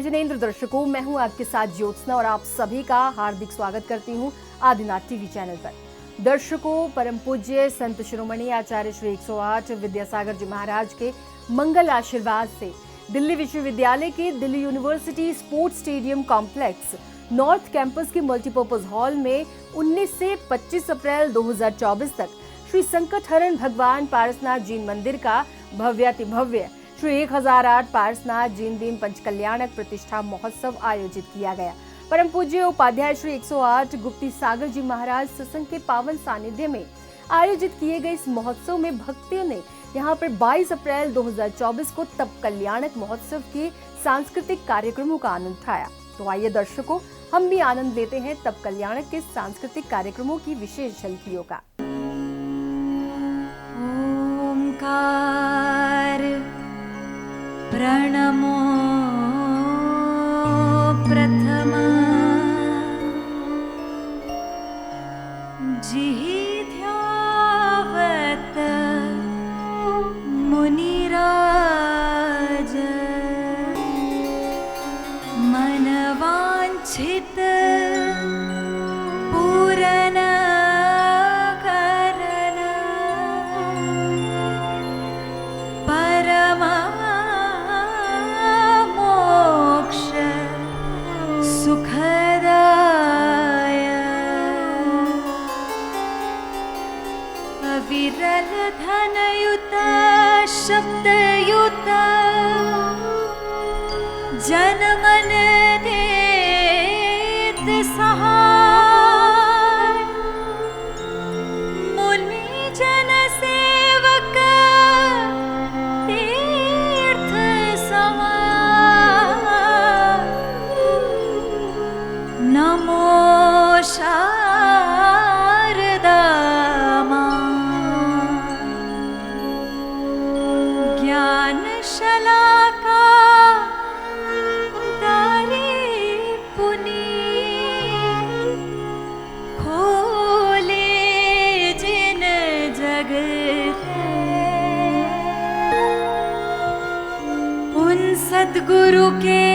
जिनेंद्र दर्शकों, मैं हूं आपके साथ ज्योत्सना और आप सभी का हार्दिक स्वागत करती हूं आदिनाथ टीवी चैनल पर। दर्शकों, परम पूज्य संत शिरोमणि आचार्य श्री 108 विद्यासागर जी महाराज के मंगल आशीर्वाद से दिल्ली विश्वविद्यालय के Delhi university sports stadium complex north campus के मल्टीपर्पज हॉल में 19 से 25 अप्रैल 2024 तक श्री संकटहरण भगवान पारसनाथ जैन मंदिर का भव्यातिभव्य श्री 1008 पारसनाथ जैन दिन पंचकल्याणक प्रतिष्ठा महोत्सव आयोजित किया गया। परम पूज्य उपाध्याय श्री 108 गुप्ती सागर जी महाराज सत्संग के पावन सानिध्य में आयोजित किए गए इस महोत्सव में भक्तों ने यहाँ पर 22 अप्रैल 2024 को तप कल्याणक महोत्सव के सांस्कृतिक कार्यक्रमों का आनंद उठाया। तो आइए दर्शकों, हम भी आनंद लेते हैं तप कल्याणक के सांस्कृतिक कार्यक्रमों की विशेष झलकियों का। ओंकार प्रणमो प्रथमा जिहि ध्यावत मुनिराज मनवांछित पूरन विरल धनयुत शब्दयुत जनमन देत सहाय मुनि जन सेवक तीर्थ समाय नमो शारदा शलाका तारे पुनी खोले जिन जग उन सद्गुरु के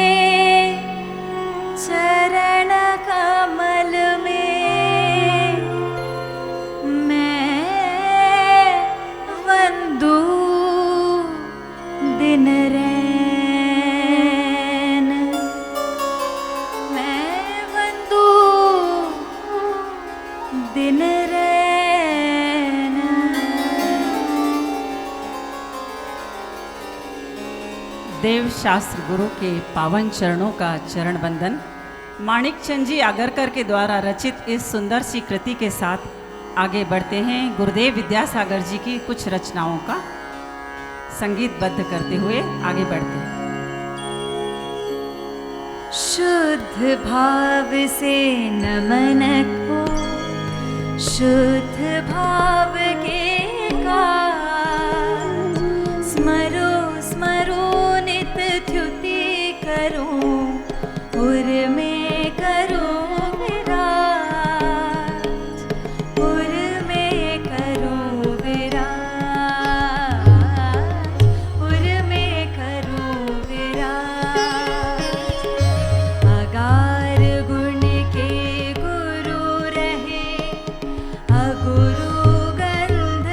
चरण कमल में मैं वंदू दिन रैन मैं वंदू दिन रैन। देव शास्त्र गुरु के पावन चरणों का चरण बंदन माणिक चंद जी आगरकर के द्वारा रचित इस सुंदर सी कृति के साथ आगे बढ़ते हैं। गुरुदेव विद्यासागर जी की कुछ रचनाओं का संगीतबद्ध करते हुए आगे बढ़ते हैं। शुद्ध भाव से नमन को शुद्ध भाव के काज स्मरो स्मरो नित ध्युति करो उर में करो विराज उर में करो गुरु गंध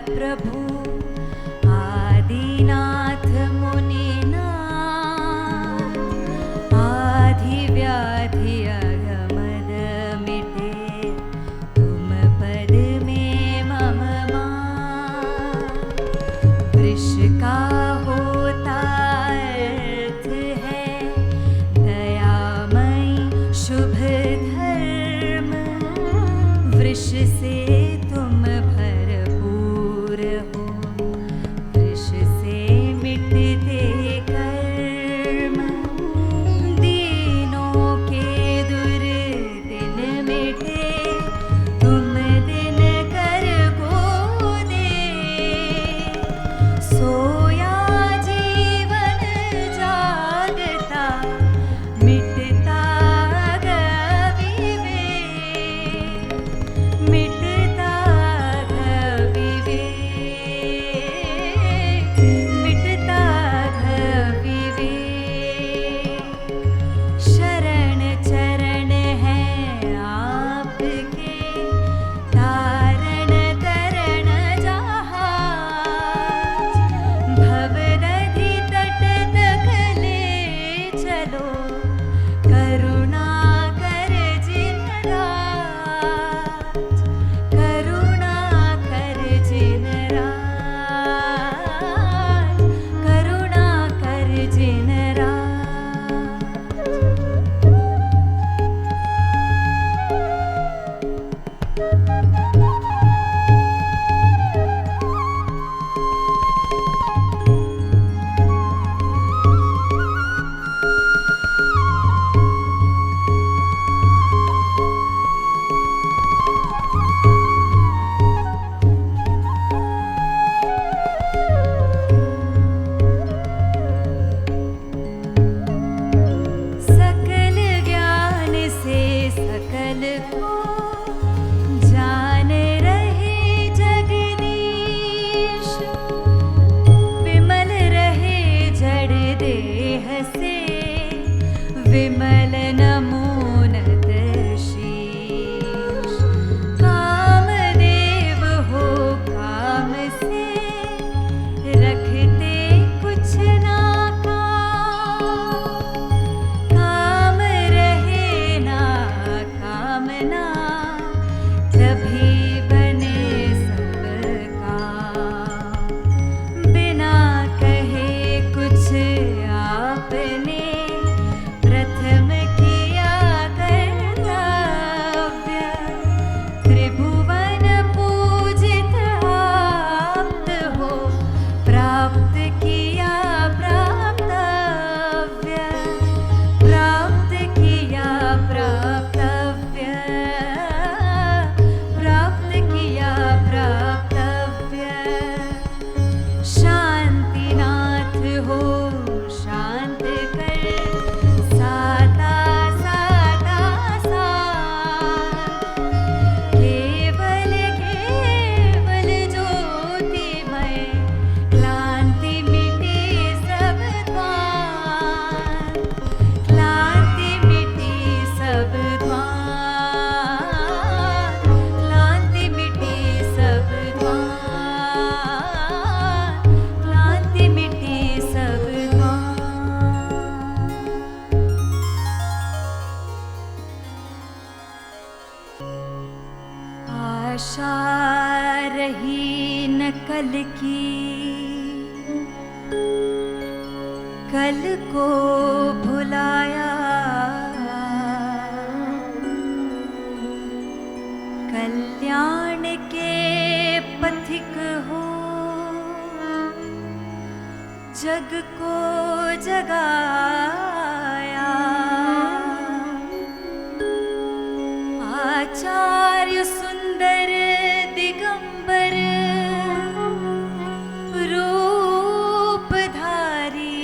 प्रभु आदिनाथ मुनिनाथ आधि व्याधि अगमद मिटे तुम पद में मम मान वृष का होता अर्थ है दयामयी शुभ धर्म वृष से तुम भरपूर हो वृष से मिटते कर्म दीनों के दुर्दिन मिटे तुम दिन कर को दे सोया जीवन जागता मिटता गविवेक मिटता गविवेक मिटता गविवेक शरण चरण है आपके तारण तरण जहाज भवदधि तट तक ले चलो करुणा कर जिन राज करुणा कर जिन राज करुणा कर जिन राज सकल ज्ञान से सकल को जान रहे जगदीश विमल रहे जड़ देह से विमल नमोनत शीश कामदेव हो काम से रखते कुछ ना काम रहे ना कामना तभी बने सब काम बिना कहे कुछ आपने प्रथम किया कर्तव्य त्रिभुवन पूजित आप्त हो प्राप्त किया प्राप्तव्य प्राप्त किया प्राप्तव्य प्राप्त किया प्राप्तव्य शांतिनाथ हो शांत कर साता साता सात केवल केवल ज्योतिमय क्लांति मिटे सब द्वार क्लांति मिटी सब द्वार क्लांति मिटी सब द्वार क्लांति मिटी सब द्वार आशा रही न कल की कल को भुलाया कल्याण के पथिक हो जग को जगाया आचार्य सुंदर दिगंबर रूपधारी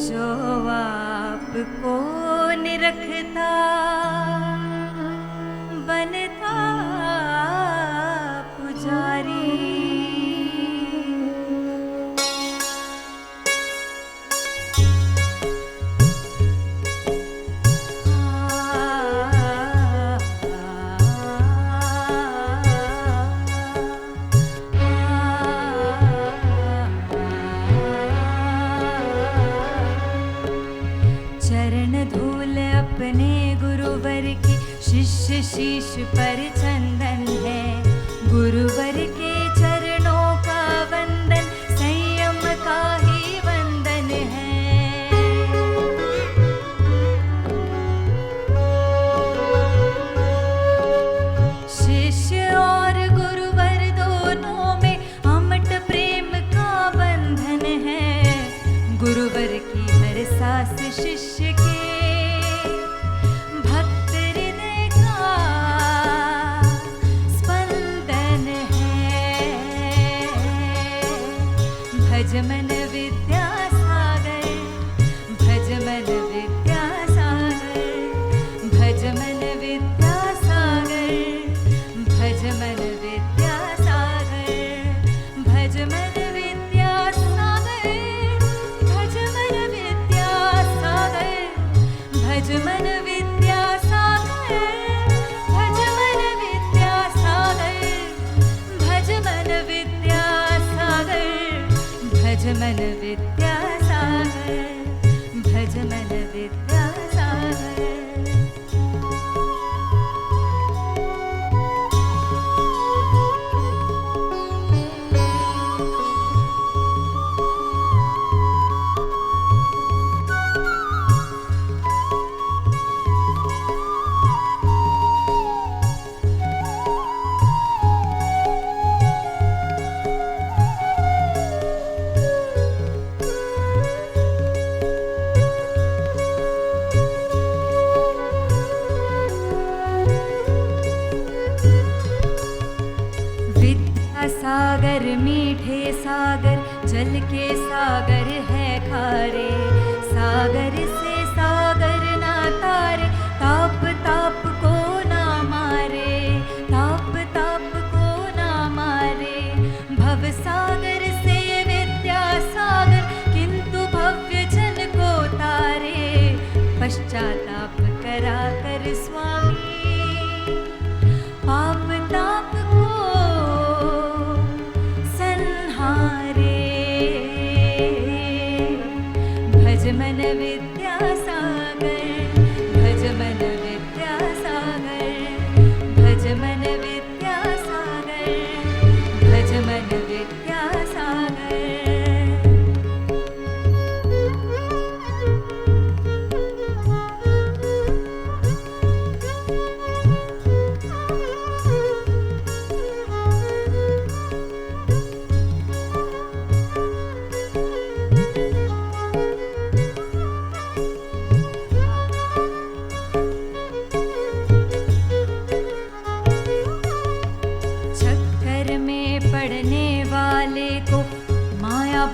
जो आपको निरखता बनता पुजारी गुरुवर के चरणों का वंदन संयम का ही वंदन है। शिष्य और गुरुवर दोनों में अमट प्रेम का बंधन है। गुरुवर की हर सांस शिष्य के भक्त हृदय का स्पंदन है। भज मन विद्यासागर, भज मन विद्यासागर, भज मन विद्यासागर, भज मन विद्यासागर, भज मन विद्यासागर, भज मन विद्यासागर, भज मन विद्यासागर, भज मन विद्यासागर, भज मन विद्यासागर, भज मन विद्यासागर, भज मन विद्यासागर। सागर मीठे सागर, जल के सागर है खारे। सागर से सागर ना तारे, ताप ताप को ना मारे, ताप ताप को ना मारे। भव सागर से विद्या सागर, किंतु भव्य जन को तारे। पश्चाताप करा कर स्वामी, पाप ताप को भज मन विद्यासागर, भज मन विद्यासागर, भज मन विद्यासागर, भज मन विद्यासागर।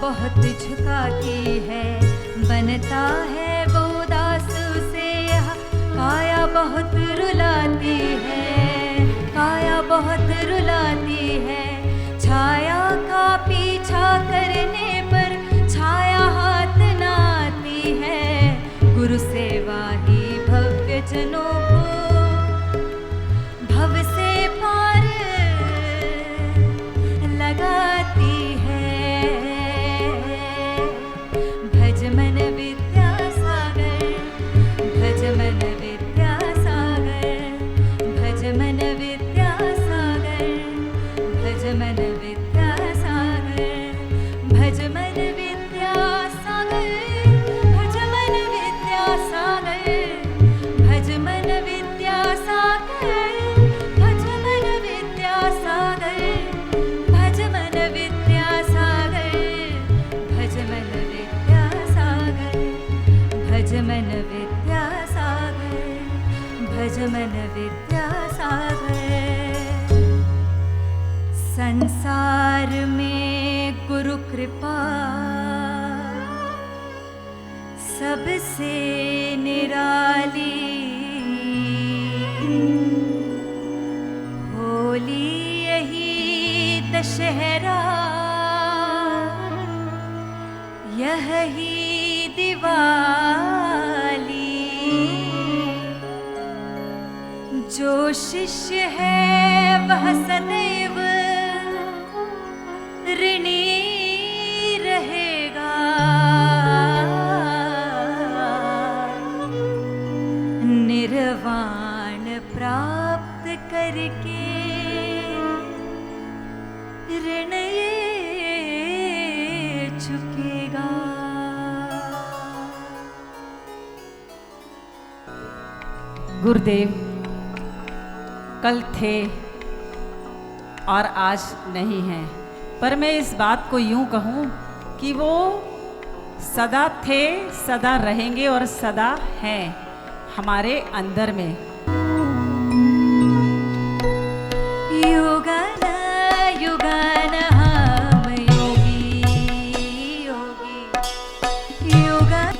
बहुत झुकाती है, बनता है वो दास उसे यह काया बहुत रुलाती है, काया बहुत रुलाती है। छाया का पीछा करने पर छाया हाथ न आती है। गुरु सेवा ही भव्य जनों को भव से पार लगाती है। भज मन विद्यासागर, भज मन विद्यासागर, भज मन विद्यासागर, भज मन विद्यासागर, भज मन विद्यासागर, भज मन विद्यासागर, भज मन विद्यासागर, भज मन विद्यासागर, भज मन विद्यासागर, भज मन विद्यासागर, भज मन विद्यासागर, भज मन विद्यासागर। संसार में गुरु कृपा सबसे निराली, होली यही दशहरा यह ही दिवाली। जो शिष्य है वह सदैव ऋणी रहेगा, निर्वाण प्राप्त करके गुरुदेव कल थे और आज नहीं हैं, पर मैं इस बात को यूं कहूं कि वो सदा थे, सदा रहेंगे और सदा हैं हमारे अंदर में। युगन युगन हम योगी योगी युगन।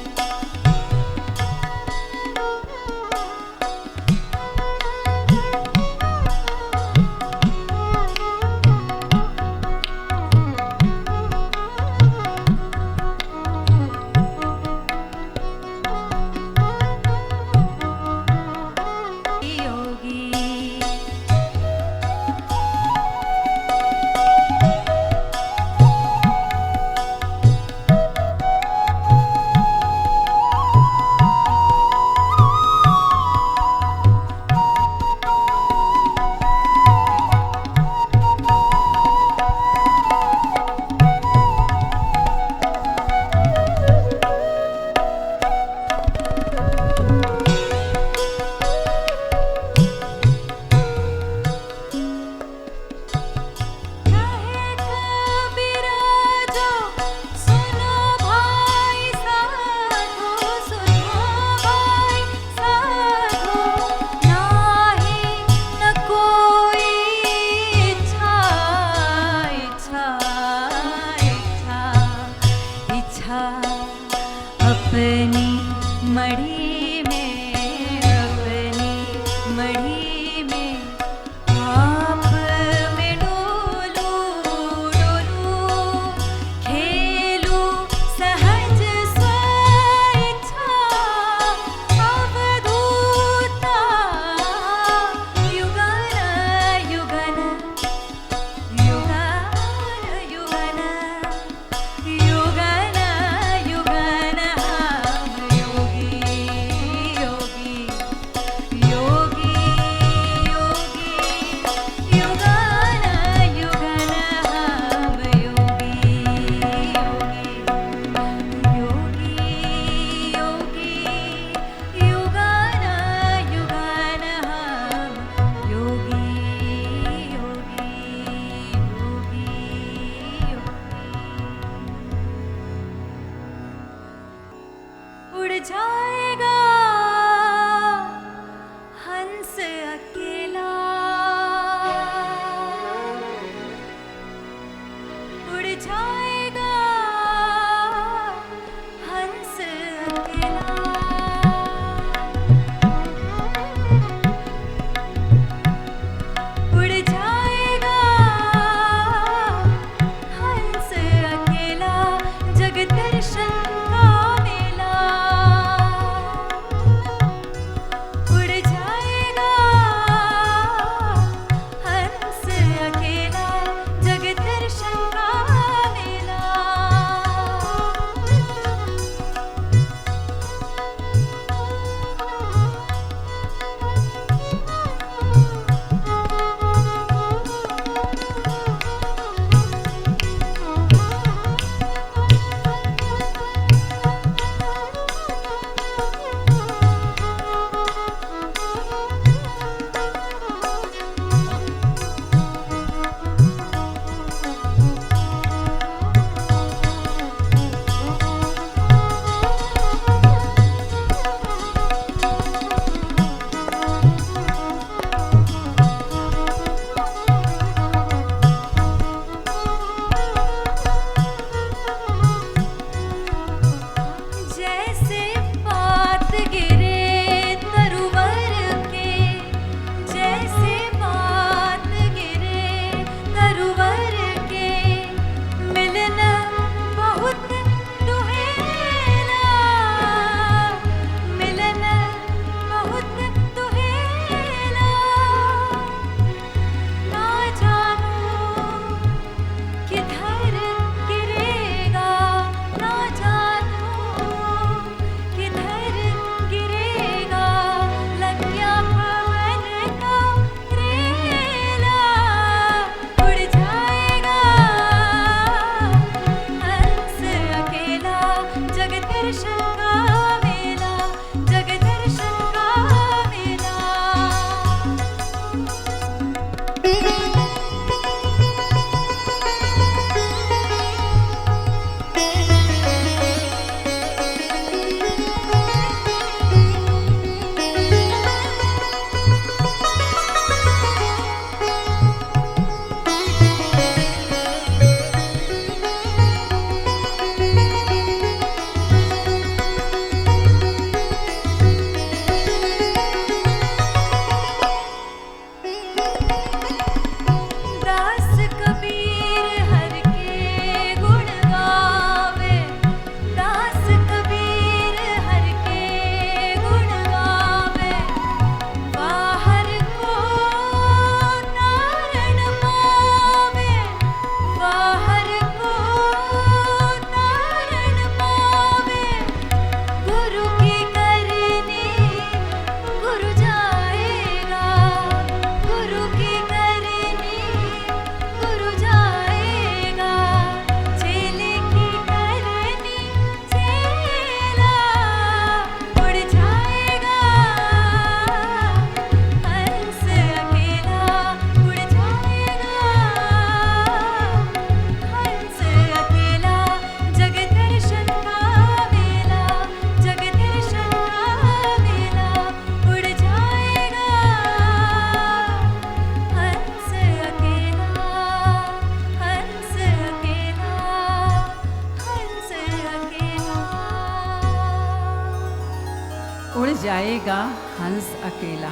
गाएगा हंस अकेला।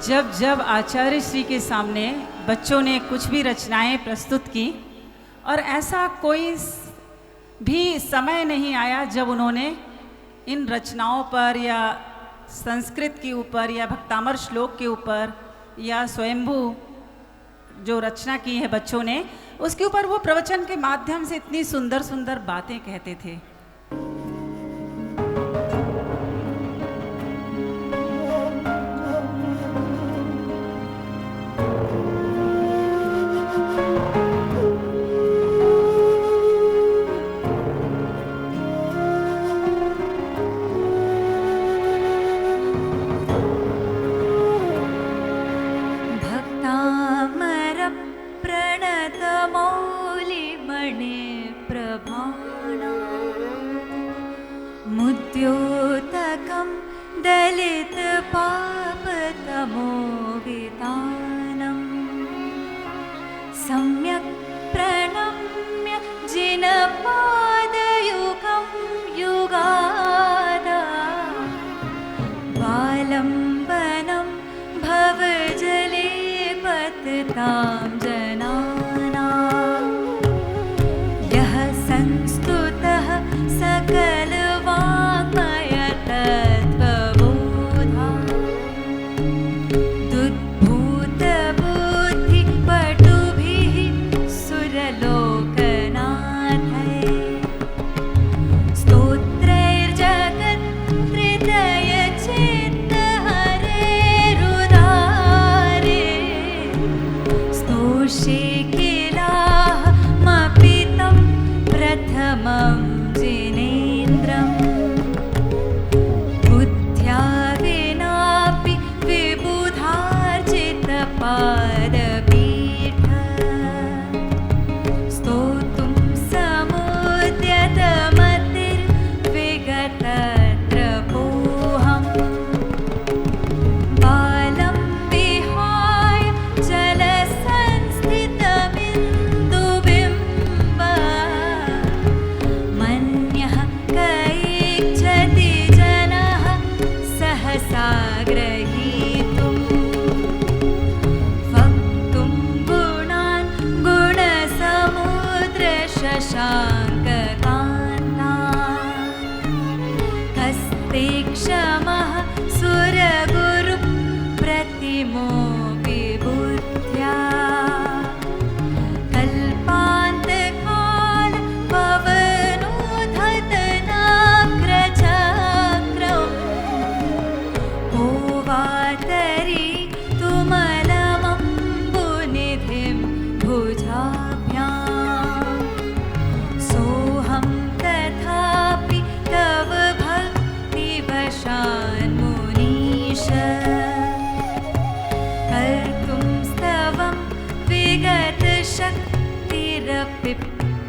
जब जब आचार्य श्री के सामने बच्चों ने कुछ भी रचनाएं प्रस्तुत की और ऐसा कोई भी समय नहीं आया जब उन्होंने इन रचनाओं पर या संस्कृत के ऊपर या भक्तामर श्लोक के ऊपर या स्वयंभू जो रचना की है बच्चों ने, उसके ऊपर वो प्रवचन के माध्यम से इतनी सुंदर सुंदर बातें कहते थे। मुद्योतकं दलित पापतमोवितानं सम्यक् प्रणम्य जिनपादयुगं युगादा वालम्बनं भवजले पततां जनानां यः संस्तुतः सकल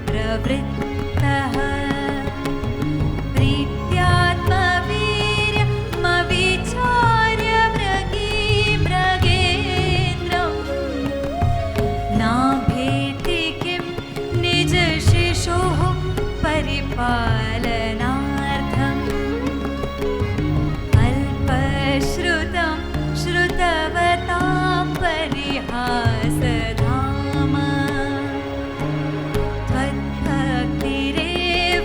प्रवृत्तः प्रीत्यात्मवीर्यमविचार्य मृगेन्द्रं नाभेति किं निजशिशोः परिपालनार्थम् अल्पश्रुतं श्रुतवतां परिहासधाम त्वद्भक्तिरेव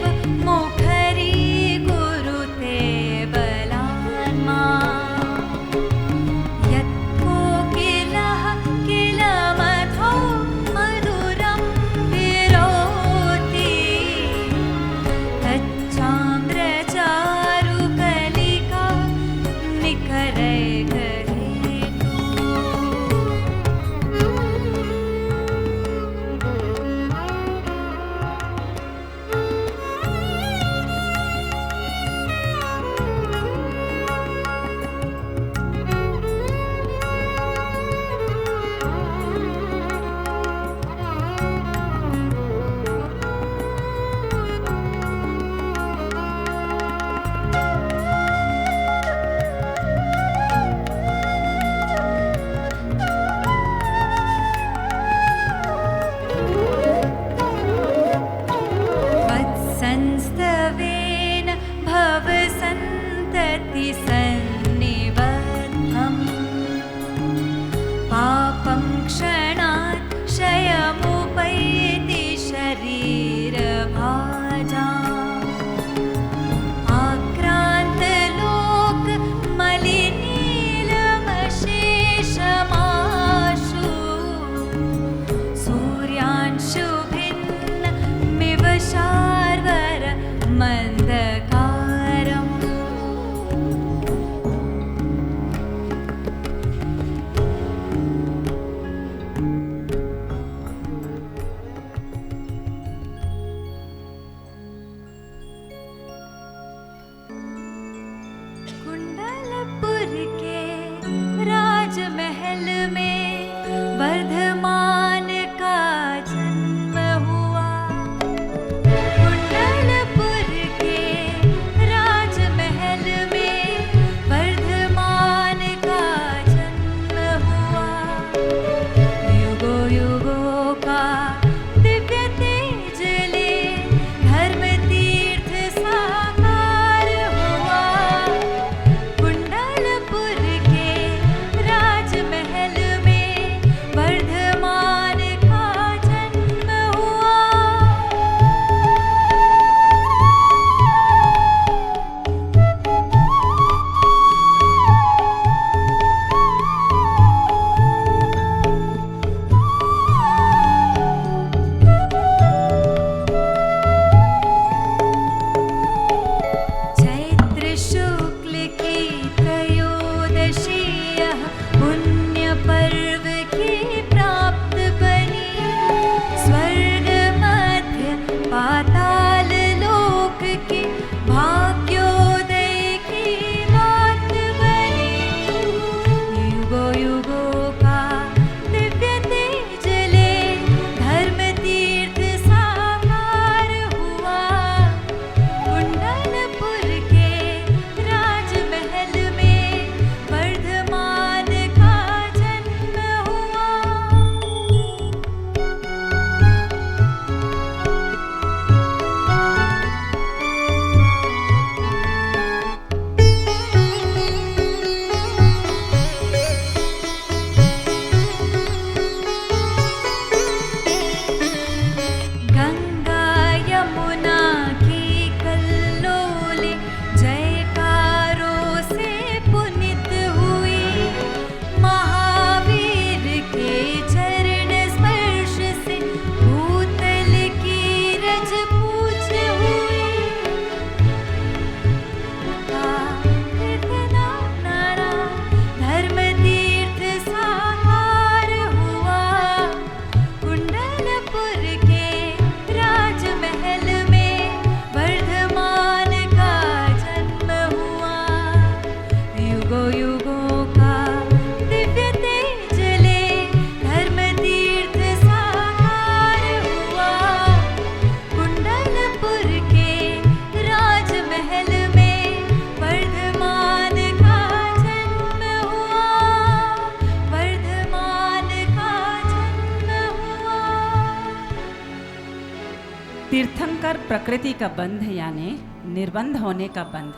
तीर्थंकर प्रकृति का बंध यानी निर्बंध होने का बंध,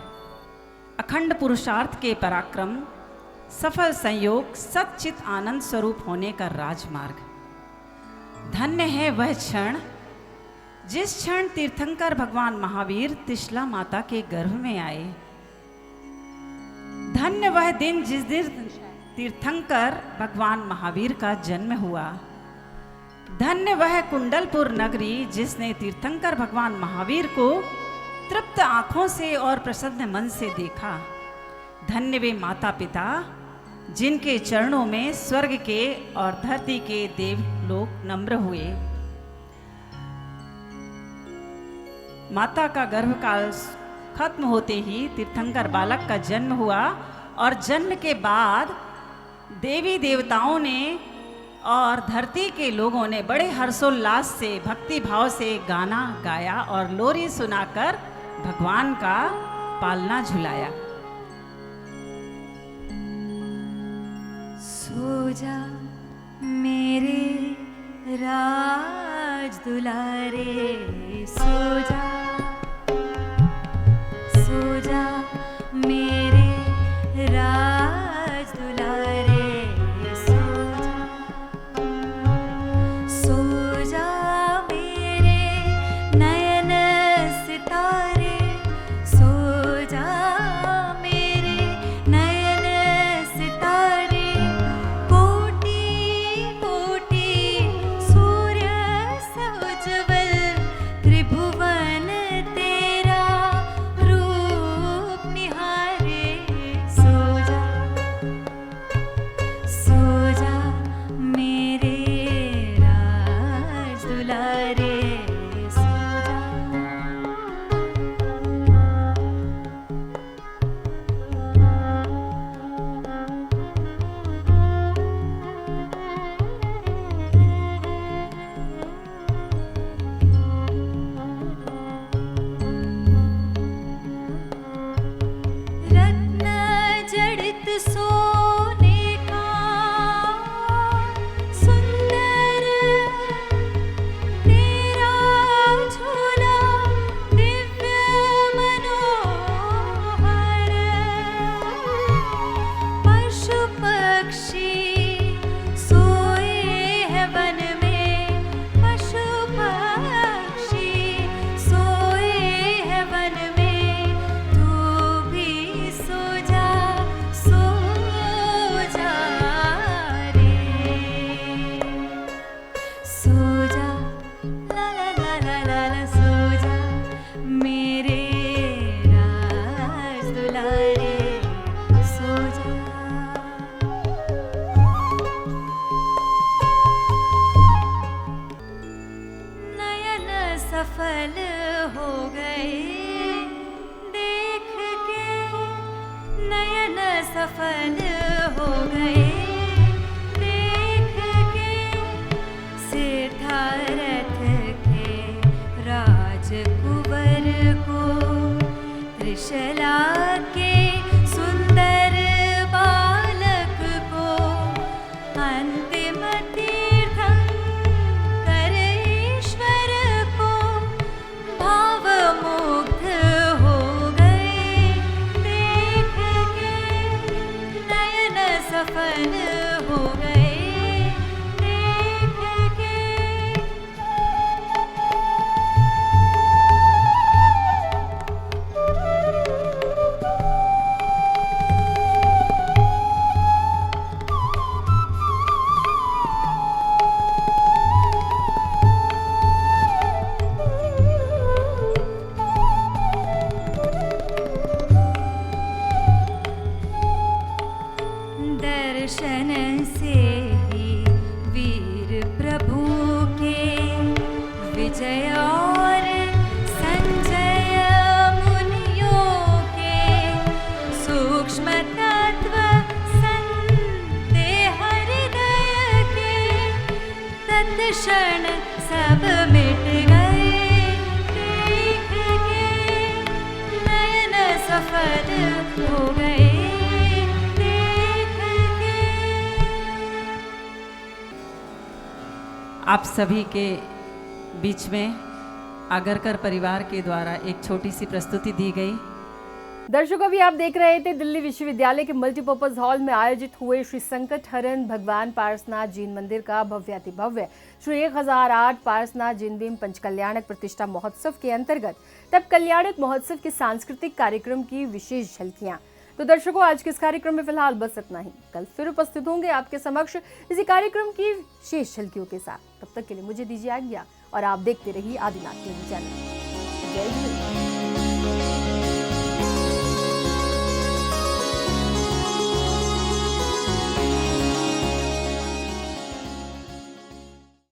अखंड पुरुषार्थ के पराक्रम, सफल संयोग, सच्चित आनंद स्वरूप होने का राजमार्ग। धन्य है वह क्षण जिस क्षण तीर्थंकर भगवान महावीर त्रिशला माता के गर्भ में आए। धन्य वह दिन जिस दिन तीर्थंकर भगवान महावीर का जन्म हुआ। धन्य वह कुंडलपुर नगरी जिसने तीर्थंकर भगवान महावीर को तृप्त आंखों से और प्रसन्न मन से देखा। धन्य वे माता पिता जिनके चरणों में स्वर्ग के और धरती के देवलोक नम्र हुए। माता का गर्भकाल खत्म होते ही तीर्थंकर बालक का जन्म हुआ और जन्म के बाद देवी देवताओं ने और धरती के लोगों ने बड़े हर्षोल्लास से भक्ति भाव से गाना गाया और लोरी सुनाकर भगवान का पालना झुलाया। सो जा मेरे राज दुलारे, सो जा मेरे राज दुलारे, सो जा मेरे नयन सितारे, सो जा मेरे नयन सितारे। कोटि कोटि सूर्य सउज्ज्वल त्रिभुवन तेरा रूप निहारे। सो जा मेरे राज दुलारे, सो जा। रत्न जड़ित सोने का सुंदर तेरा झूला दिव्य मनोहर। पशु पक्षी सोए हैं वन में, पशु पक्षी सोए हैं वन में। तू भी सो जा रे, सो जा ला ला ला ला ला ला, सो जा मेरे राज दुलारे, सो जा। नयन सफल हो गए देख के, नयन सफल हो गए देख के। सिद्धारथ के राजकुंवर को, त्रिशला के सुंदर बालक को, अंतिम तीर्थंकर ईश्वर को भावमुग्ध हो गए देख के। नयन सफल हो गए देख के। दर्शन से ही वीर प्रभु के विजय और संजय मुनियों के सूक्ष्म तत्व संदेह हृदय के तत्क्षण सब मिट गए देख के। नयन सफल हो गए देख के। आप सभी के बीच में आगरकर परिवार के द्वारा एक छोटी सी प्रस्तुति दी गई। दर्शकों, अभी आप देख रहे थे दिल्ली विश्वविद्यालय के मल्टीपर्पज हॉल में आयोजित हुए श्री संकट हरण भगवान पारसनाथ जैन मंदिर का भव्यातिभव्य श्री 1008 पारसनाथ जैन भीम पंचकल्याणक प्रतिष्ठा महोत्सव के अंतर्गत तब कल्याणक महोत्सव के सांस्कृतिक कार्यक्रम की विशेष झलकियां। तो दर्शकों, आज के इस कार्यक्रम में फिलहाल बस इतना ही। कल फिर उपस्थित होंगे आपके समक्ष इसी कार्यक्रम की शेष झलकियों के साथ। तब तक के लिए मुझे दीजिए आज्ञा और आप देखते रहिए आदिनाथ टीवी चैनल। जय हिंद।